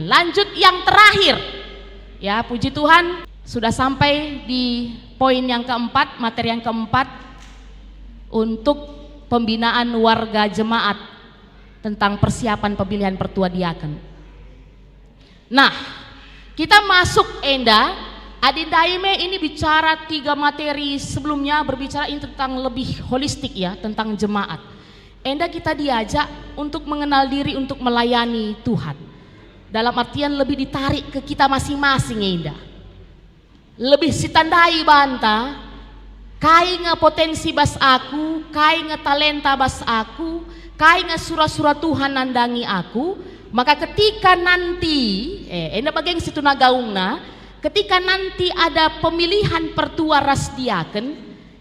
Lanjut yang terakhir. Ya, puji Tuhan sudah sampai di poin yang keempat, materi yang keempat untuk pembinaan warga jemaat tentang persiapan pemilihan pertua diaken. Nah, kita masuk Adindaime ini bicara 3 materi sebelumnya, berbicara ini tentang lebih holistik ya, tentang jemaat. Kita diajak untuk mengenal diri, untuk melayani Tuhan. Dalam artian lebih ditarik ke kita masing-masing lebih sitandai banta, kai nge potensi bas aku, kai nge talenta bas aku, kai nge surah-surah Tuhan nandangi aku. Maka ketika nanti, bageng situ nagaungna, ketika nanti ada pemilihan pertua ras diaken,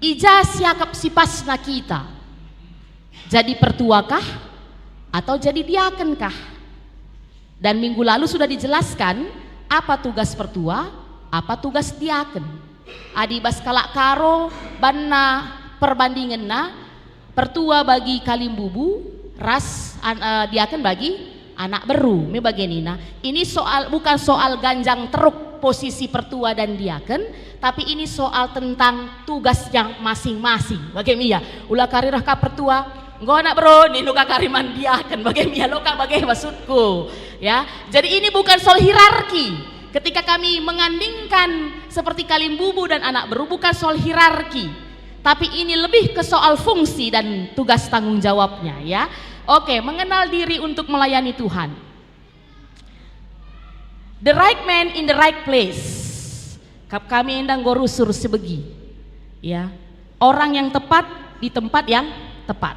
ija siakap sipasna kita. Jadi pertuakah atau jadi diakenkah? Dan minggu lalu sudah dijelaskan apa tugas pertua, apa tugas diaken. Adibas kalak karo banna perbandinganna, pertua bagi kalimbubu, ras diaken bagi anak beru. Me bagenina. Ini bukan soal ganjang teruk posisi pertua dan diaken, tapi ini soal tentang tugas yang masing-masing. Bagaimana? Ulah karirah ka pertua, nggo anak bro, nino ka kariman diaken. Bagaimana lo ka bagaimana maksudku? Ya, jadi ini bukan soal hierarki. Ketika kami mengandingkan seperti kalimbubu dan anak beru, bukan soal hierarki, tapi ini lebih ke soal fungsi dan tugas tanggung jawabnya ya. Oke, mengenal diri untuk melayani Tuhan. The right man in the right place. Kami endang gorusur sebegi. Ya, orang yang tepat di tempat yang tepat.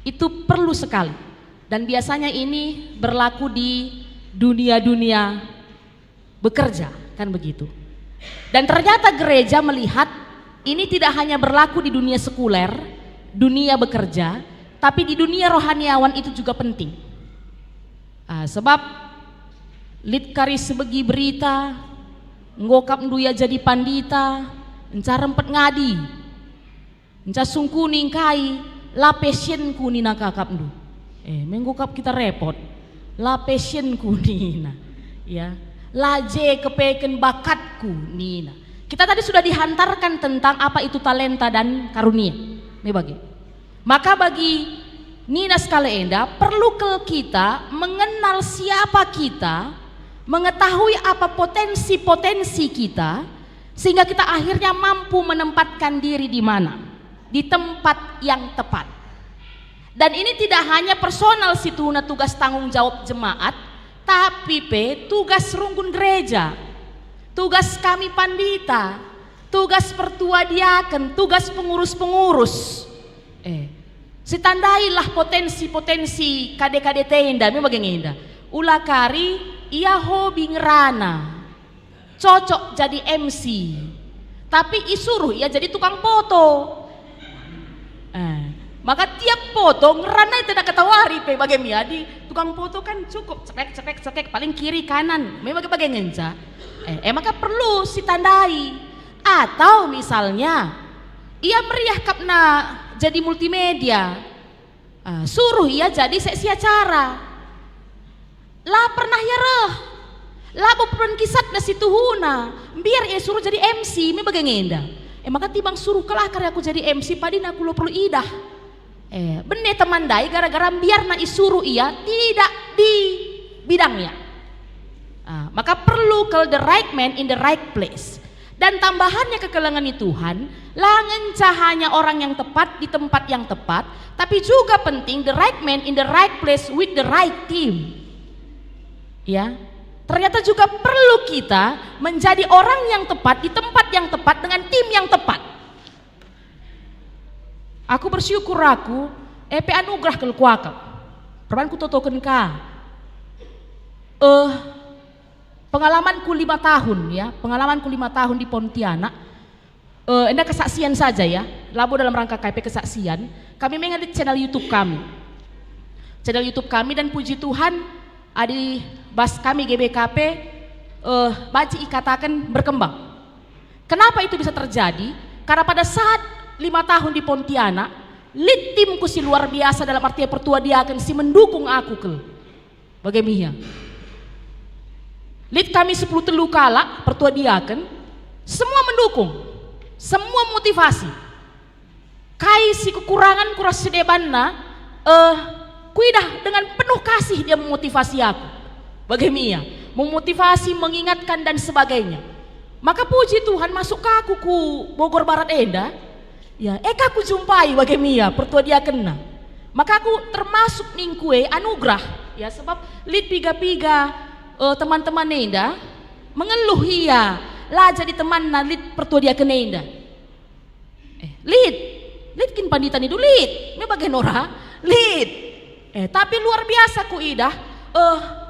Itu perlu sekali. Dan biasanya ini berlaku di dunia-dunia bekerja, kan begitu. Dan ternyata gereja melihat ini tidak hanya berlaku di dunia sekuler, dunia bekerja, tapi di dunia rohaniawan itu juga penting. Sebab lid kari sebegi berita, ngokap nduya jadi pandita, enca rempet ngadi, enca sungkuning kai, la passionku nina kakap ndu. Menggokap kita repot, la passionku nina, ya, laje kepeken bakatku nina. Kita tadi sudah dihantarkan tentang apa itu talenta dan karunia. Ini bagi. Maka bagi Nina sekali perlu ke kita mengenal siapa kita, mengetahui apa potensi-potensi kita, sehingga kita akhirnya mampu menempatkan diri di mana, di tempat yang tepat. Dan ini tidak hanya personal situna tugas tanggung jawab jemaat, tapi tugas rungkun gereja, tugas kami pandita, tugas pertua diaken, tugas pengurus-pengurus. Sitandailah potensi-potensi kade-kade tenda, memang bagaimana? Ulah kari ia hobi ngerana, cocok jadi MC, tapi isuruh ia jadi tukang foto. Maka tiap foto ngerana itu tidak ketawari bagaimana? Di tukang foto kan cukup cekek paling kiri kanan, memang bagaimana? Maka perlu sitandai. Atau misalnya ia meriah kapna jadi multimedia, suruh ia jadi seksi acara. Lah pernah ya lah bukan kisah nasi tuhuna, biar ia suruh jadi MC, me bagaimana? Maka tibang suruh kelah karya aku jadi MC, padin aku lo perlu idah. Bener teman dai gara-gara biar na isuruh ia tidak di bidangnya. Maka perlu ke the right man in the right place. Dan tambahannya kekelengan Tuhan, langen cahanya orang yang tepat di tempat yang tepat, tapi juga penting the right man in the right place with the right team. Ya, ternyata juga perlu kita menjadi orang yang tepat di tempat yang tepat dengan tim yang tepat. Aku bersyukur aku, anugerah kelkuakap. Perbanku totoken ka. Pengalamanku 5 tahun ya, pengalamanku 5 tahun di Pontianak. Ini kesaksian saja ya, labu dalam rangka KP kesaksian. Kami mengedit channel YouTube kami. Channel YouTube kami dan puji Tuhan, adi bas kami GBKP baci ikatakan berkembang. Kenapa itu bisa terjadi? Karena pada saat 5 tahun di Pontianak, lead timku si luar biasa dalam arti pertua diaken si mendukung aku ke. Bagaimana? Lead kami 10 telu kala pertua diaken, semua mendukung, semua motivasi. Kai si kekurangan kuras sedebanna, kuidah dengan penuh kasih dia memotivasi aku. Bagaimana? Memotivasi, mengingatkan dan sebagainya. Maka puji Tuhan masuk ke aku ku Bogor Barat Enda. Ya, aku jumpai bagaimana pertua dia kena. Maka aku termasuk ningkue anugerah. Ya, sebab lead piga-piga teman-teman Enda mengeluh iya lah jadi teman na lead pertua dia kena Enda. Lead kin panditan itu lead. Me bagian ora lead. Tapi luar biasa ku idah.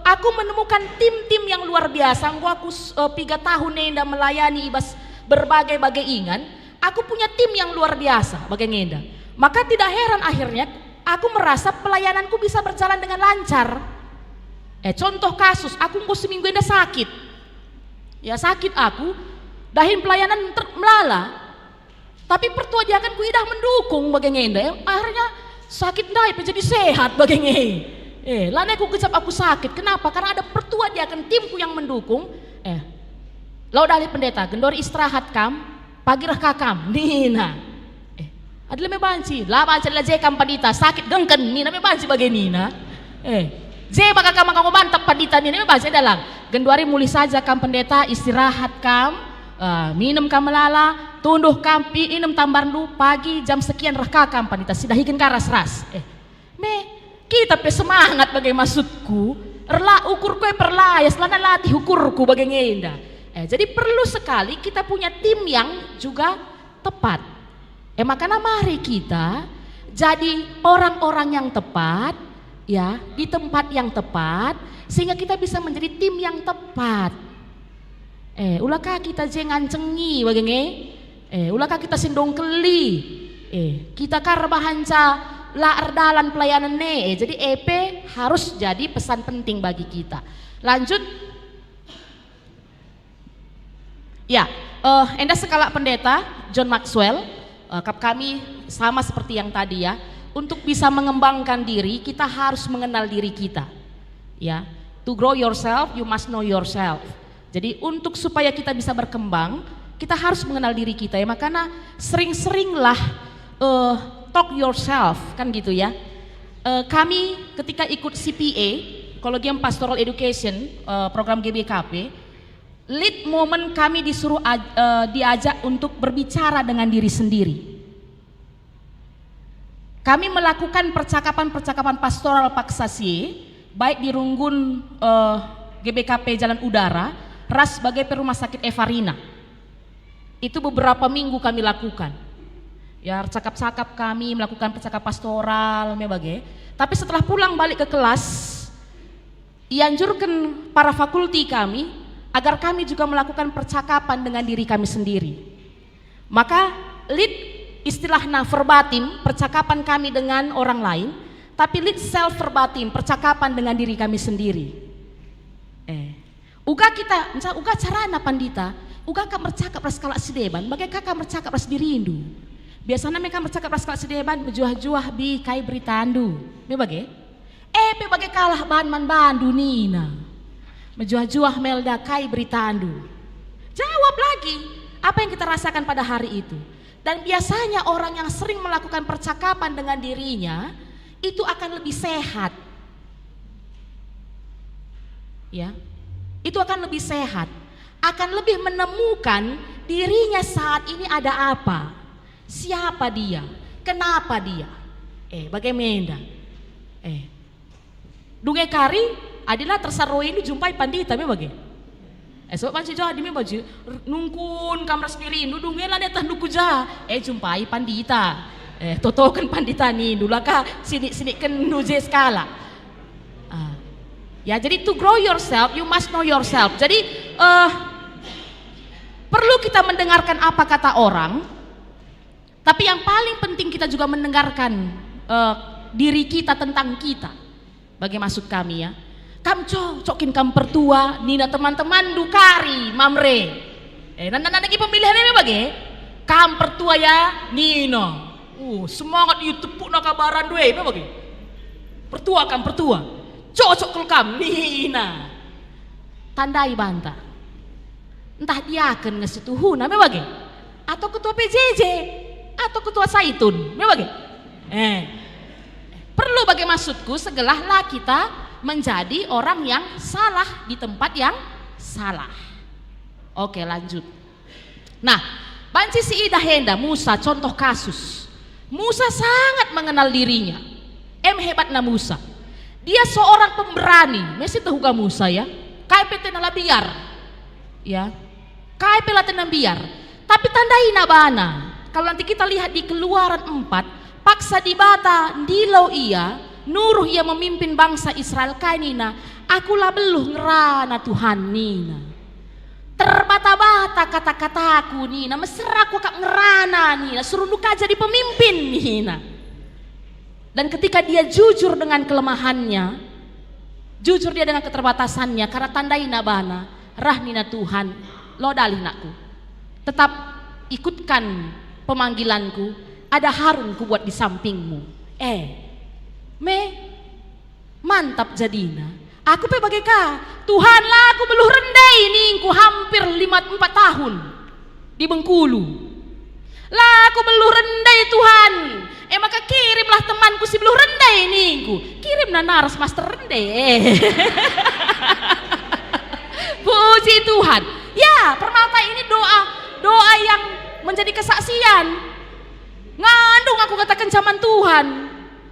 Aku menemukan tim-tim yang luar biasa. Aku 3 tahun Enda melayani ibas berbagai-bagai ingan. Aku punya tim yang luar biasa bagai Enda. Maka tidak heran akhirnya aku merasa pelayananku bisa berjalan dengan lancar. Contoh kasus, aku seminggu Enda sakit. Ya sakit aku, dahin pelayanan melala. Tapi pertua dia kan kuidah mendukung bagai Enda. Akhirnya sakit dai menjadi sehat bagai lana aku kecap aku sakit. Kenapa? Karena ada pertua dia kan timku yang mendukung. Lau dali pendeta, gendor istirahat kam. Pagi rah kakam, Nina. Adalah me banci, lah banci lah kam pandita sakit gengken Nina me banci bagai Nina. Baka kam kamu mantap pandita Nina me banci dalang. Genduari muli saja kam pendeta istirahat kam, minum kam melala, tunduh kam minum tambar lu pagi jam sekian rah kakam pandita sidah hikin karas ras. Kita pe semangat bagai maksudku, ukurku perlayas lana latih ukurku bagai ngenda. Jadi perlu sekali kita punya tim yang juga tepat. Makanya mari kita jadi orang-orang yang tepat, ya di tempat yang tepat, sehingga kita bisa menjadi tim yang tepat. Ulakah kita jangan cengi bagengi? Ulakah kita sindong keli? Kita karbahanca la erdalan pelayanan jadi EP harus jadi pesan penting bagi kita. Lanjut. Ya, Enda skala pendeta John Maxwell, kami sama seperti yang tadi ya. Untuk bisa mengembangkan diri, kita harus mengenal diri kita. Ya, to grow yourself, you must know yourself. Jadi untuk supaya kita bisa berkembang, kita harus mengenal diri kita ya. Makanya sering-seringlah talk yourself kan gitu ya. Kami ketika ikut CPA, Collegium Pastoral Education, program GBKP. Lead moment kami disuruh diajak untuk berbicara dengan diri sendiri. Kami melakukan percakapan-percakapan pastoral paksasi, baik di Runggun GBKP Jalan Udara, ras sebagai Rumah Sakit Evarina. Itu beberapa minggu kami lakukan. Ya, cakap-cakap kami melakukan percakapan pastoral, tapi setelah pulang balik ke kelas, dianjurkan para fakulti kami agar kami juga melakukan percakapan dengan diri kami sendiri. Maka lead istilahnya verbatim, percakapan kami dengan orang lain, tapi lead self verbatim, percakapan dengan diri kami sendiri. Uga kita, uga carana pandita, uga kam bercakap ras kala sideban, bagai kakak bercakap ras dirindu. Biasanya mereka bercakap ras kala sideban, berjuah-juah bi kai beritandu. Me bagai? Bagai kalah ban bandu Nina. Menjuah-juah Melda kai beritandu. Jawab lagi apa yang kita rasakan pada hari itu. Dan biasanya orang yang sering melakukan percakapan dengan dirinya itu akan lebih sehat. Ya. Itu akan lebih sehat. Akan lebih menemukan dirinya saat ini ada apa. Siapa dia? Kenapa dia? Bagaimana? Dunge kari adalah tersaroi ini jumpai pandita me bagi. Sebab panci jadi me baju nungkun kamar sendiri nudungnya lah netah nuku jumpai pandita. Totokan pandita nih dulaka sini ken nuje skala. Ya jadi to grow yourself you must know yourself. Jadi perlu kita mendengarkan apa kata orang, tapi yang paling penting kita juga mendengarkan diri kita tentang kita. Bagi maksud kami ya. Kam cocokin kam pertua, Nina teman-teman dukari, mamre. Nana lagi pemilihannya bagi. Kam pertua ya, Nina. Semangat YouTube nak kabaran dua, bagi. Pertua kam pertua. Cocok kam Nina. tandai banta. Entah dia akan ngesetuhuna, memang atau ketua PJJ atau ketua Saitun, memang perlu bagi maksudku segeralah kita menjadi orang yang salah di tempat yang salah. Oke, lanjut. Nah, banci si Ida Henda Musa contoh kasus. Musa sangat mengenal dirinya. Hebatna Musa. Dia seorang pemberani. Mesti tahu gak Musa ya? KPT nala biar. Ya. KP latena biar. Tapi tandai nabana. Kalau nanti kita lihat di Keluaran 4, paksa dibata dilau ia, nuruh ia memimpin bangsa Israel kainina, akulah beluh ngerana Tuhan nina. Terbata-bata kata-kataku nina, mesra aku kak ngerana nina, suruh nuka jadi pemimpin nina. Dan ketika dia jujur dengan kelemahannya, jujur dia dengan keterbatasannya, karena tandai nabana, rah nina Tuhan, lo dalih nakku. Tetap ikutkan pemanggilanku, ada Harun ku buat di sampingmu. Mantap jadina. Aku pe bagaikan Tuhanlah aku beluh rendai ningku hampir 4 tahun di Bengkulu. Lah aku beluh rendai Tuhan. Maka kirimlah temanku si beluh rendai ningku. Kirim naras master rendai. Puji Tuhan. Ya, Permata ini doa yang menjadi kesaksian. Ngandung aku katakan zaman Tuhan.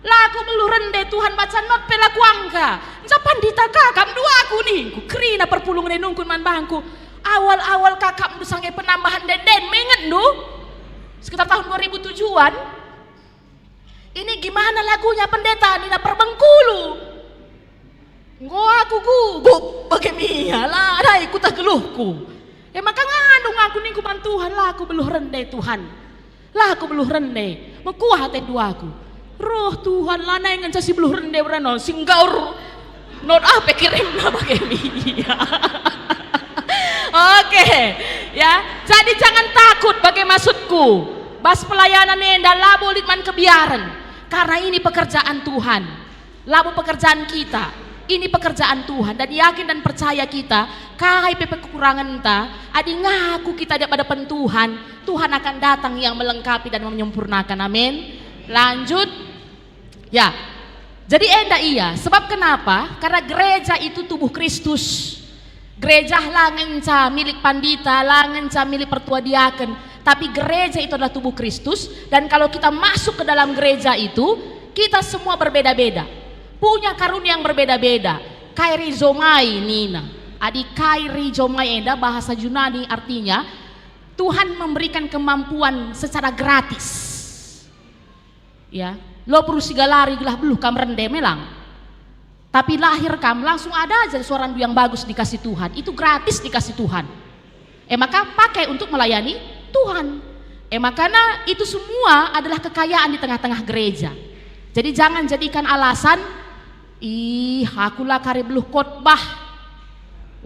Laku beluh rendai Tuhan baca not pelaku angka. Japan ditakakam dua aku nih. Ku kerina perpulung nenungkun man bangku. Awal-awal kakak sangai penambahan denden mengen du. Sekitar tahun 2007-an. Ini gimana lagunya pendeta Nina Perbengkulu. Nggo aku gugup bagaimana lah. Ada ikut geluhku. Maka ngandung aku nih kuman Tuhan. Lah aku beluh rendai Tuhan. Lah aku beluh rendai. Mengkuah hati duaku. Roh Tuhan lah naik ngencasi beluh rendai berano. Singgaur. Not apa kirimnya bagaimana. Oke, ya. Jadi jangan takut bagai maksudku. Bas pelayanan enda labu litman kebiaran. Karena ini pekerjaan Tuhan. Labu pekerjaan kita. Ini pekerjaan Tuhan dan yakin dan percaya kita kahai pepe kekurangan entah adi ngaku kita di hadapan Tuhan, Tuhan akan datang yang melengkapi dan menyempurnakan. Amin. Lanjut. Ya. Jadi enda iya, sebab kenapa? Karena gereja itu tubuh Kristus. Gereja langenca milik pandita, langenca milik pertua diaken, tapi gereja itu adalah tubuh Kristus. Dan kalau kita masuk ke dalam gereja itu, kita semua berbeda-beda, punya karunia yang berbeda-beda. Kairizomai nina, adi kairizomai enda bahasa Yunani artinya Tuhan memberikan kemampuan secara gratis. Ya, lo perlu sigalari gelah beluh kam rendai melang. Tapi lahir kam langsung ada aja suara yang bagus dikasih Tuhan. Itu gratis dikasih Tuhan. Maka pakai untuk melayani Tuhan. Makanya itu semua adalah kekayaan di tengah-tengah gereja. Jadi jangan jadikan alasan, akulah kari beluh khotbah.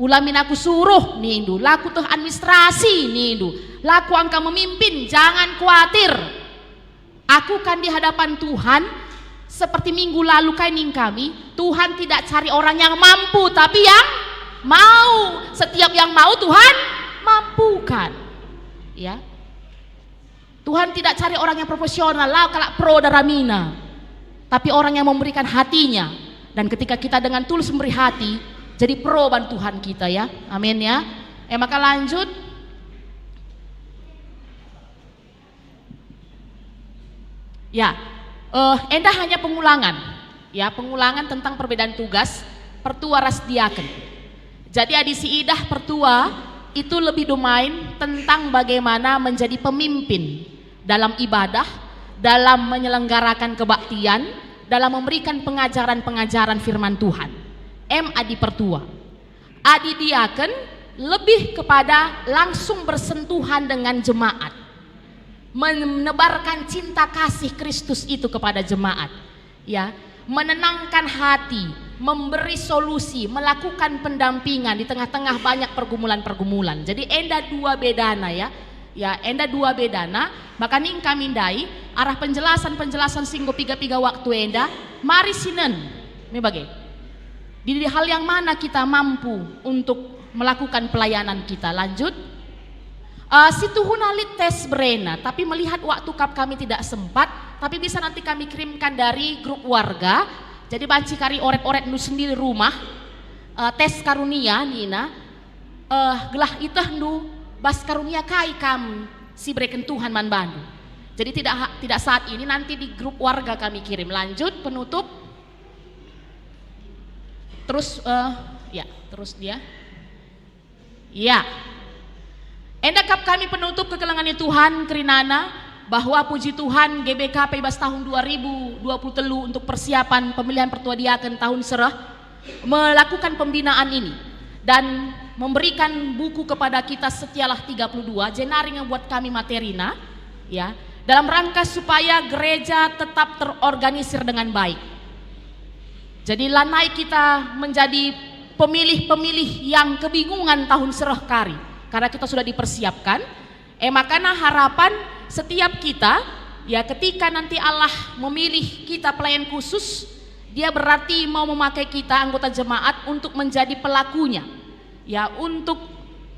Ulamin aku suruh nih indu, laku tuh administrasi nih indu, laku angka memimpin, jangan khawatir. Aku kan di hadapan Tuhan seperti minggu lalu kaining kami, Tuhan tidak cari orang yang mampu tapi yang mau. Setiap yang mau Tuhan mampukan. Ya. Tuhan tidak cari orang yang profesional lah kalau pro daramina, tapi orang yang memberikan hatinya. Dan ketika kita dengan tulus memberi hati, jadi pro bantuan kita ya. Amin ya. Maka lanjut. Ya. Enda hanya pengulangan, ya pengulangan tentang perbedaan tugas pertua ras diaken. Jadi adisi idah pertua itu lebih domain tentang bagaimana menjadi pemimpin dalam ibadah, dalam menyelenggarakan kebaktian, dalam memberikan pengajaran-pengajaran firman Tuhan. Adi pertua, adi diaken lebih kepada langsung bersentuhan dengan jemaat. Menebarkan cinta kasih Kristus itu kepada jemaat, ya, menenangkan hati, memberi solusi, melakukan pendampingan di tengah-tengah banyak pergumulan-pergumulan. Jadi enda dua bedana ya, enda dua bedana. Maka ning kami dai arah penjelasan singgo piga waktu enda. Mari sinen, ini bagai. Di hal yang mana kita mampu untuk melakukan pelayanan kita. Lanjut. Situ hunalit tes berena, tapi melihat waktu kami tidak sempat, tapi bisa nanti kami kirimkan dari grup warga. Jadi banci kari oret-oret nu sendiri rumah, tes karunia Nina, gelah itah nu bas karunia kai kam si breken Tuhan man bandu. Jadi tidak saat ini, nanti di grup warga kami kirim. Lanjut, penutup. Terus terus dia. Ya. Endakap kami penutup kekelangan Tuhan kerinana bahwa puji Tuhan GBKP bas tahun 2023 untuk persiapan pemilihan pertua diaken tahun serah melakukan pembinaan ini dan memberikan buku kepada kita setialah 32 jenaring yang buat kami materina ya, dalam rangka supaya gereja tetap terorganisir dengan baik. Jadi lanai kita menjadi pemilih-pemilih yang kebingungan tahun serah kari karena kita sudah dipersiapkan. Makanya harapan setiap kita ya, ketika nanti Allah memilih kita pelayan khusus, dia berarti mau memakai kita anggota jemaat untuk menjadi pelakunya ya, untuk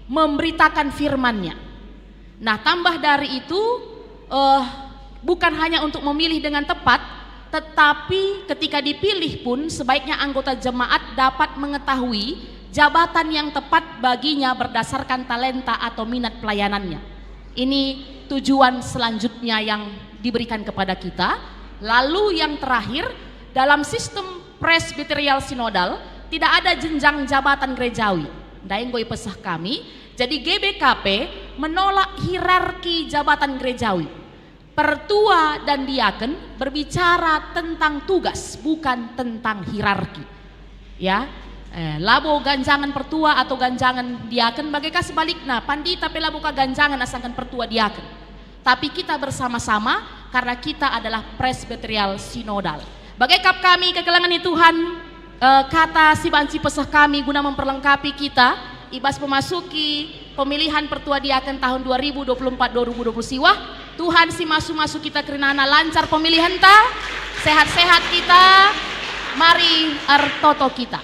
memberitakan firman-Nya. Nah, tambah dari itu bukan hanya untuk memilih dengan tepat, tetapi ketika dipilih pun sebaiknya anggota jemaat dapat mengetahui jabatan yang tepat baginya berdasarkan talenta atau minat pelayanannya. Ini tujuan selanjutnya yang diberikan kepada kita. Lalu yang terakhir, dalam sistem presbiterial sinodal tidak ada jenjang jabatan gerejawi. Daeng goi pesah kami. Jadi GBKP menolak hierarki jabatan gerejawi. Pertua dan diaken berbicara tentang tugas, bukan tentang hierarki. Ya. Labo ganjangan pertua atau ganjangan diaken bagaikan sebaliknya pandita pela buka ganjangan asangkan pertua diaken, tapi kita bersama-sama karena kita adalah presbiterial sinodal. Bagaikan kami kegelangan Tuhan, kata si banci pesah kami guna memperlengkapi kita ibas memasuki pemilihan pertua diaken tahun 2024-2020 siwah. Tuhan si masuk-masuk kita kerinana lancar pemilihan ta, sehat-sehat kita, mari artoto kita.